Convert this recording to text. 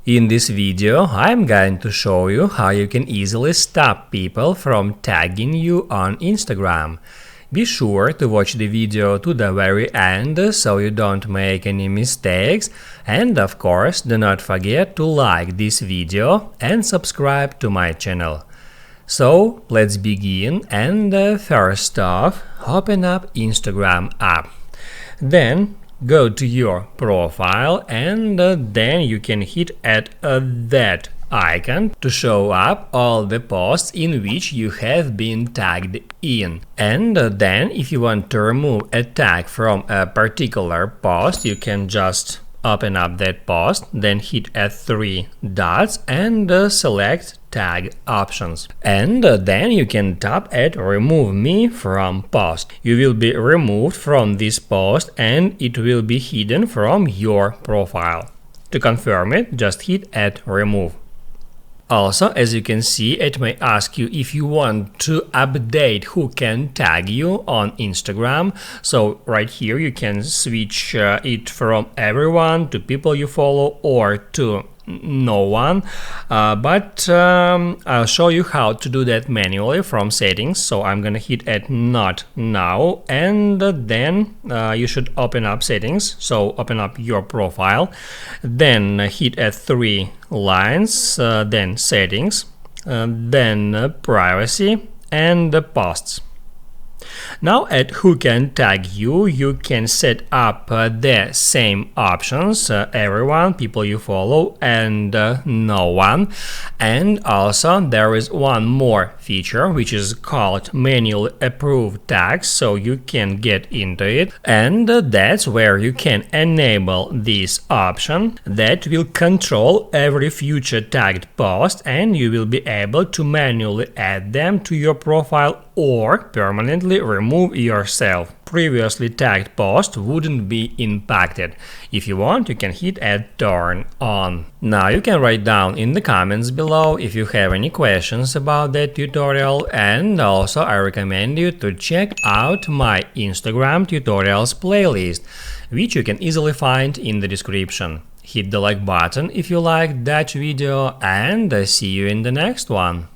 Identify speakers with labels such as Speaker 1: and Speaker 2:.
Speaker 1: In this video, I'm going to show you how you can easily stop people from tagging you on Instagram. Be sure to watch the video to the very end so you don't make any mistakes, and of course do not forget to like this video and subscribe to my channel. So let's begin, and first off, open up Instagram app. Then go to your profile, and then you can hit at that icon to show up all the posts in which you have been tagged in. And then if you want to remove a tag from a particular post, you can just open up that post, then hit at three dots and select tag options, and then you can tap at remove me from post. You will be removed from this post and it will be hidden from your profile. To confirm it, just hit at remove. Also, as you can see, it may ask you if you want to update who can tag you on Instagram. So right here you can switch it from everyone to people you follow or to no one, but I'll show you how to do that manually from settings. So I'm gonna hit at not now, and then you should open up settings. So open up your profile, then hit at three lines, then settings, then privacy and posts. Now at who can tag you, you can set up the same options, everyone, people you follow, and no one. And also there is one more feature which is called manually approved tags, so you can get into it, and that's where you can enable this option that will control every future tagged post, and you will be able to manually add them to your profile or permanently remove yourself. Previously tagged post wouldn't be impacted. If you want, you can hit at turn on. Now you can write down in the comments below if you have any questions about that tutorial, and also I recommend you to check out my Instagram tutorials playlist, which you can easily find in the description. Hit the like button if you liked that video, and see you in the next one.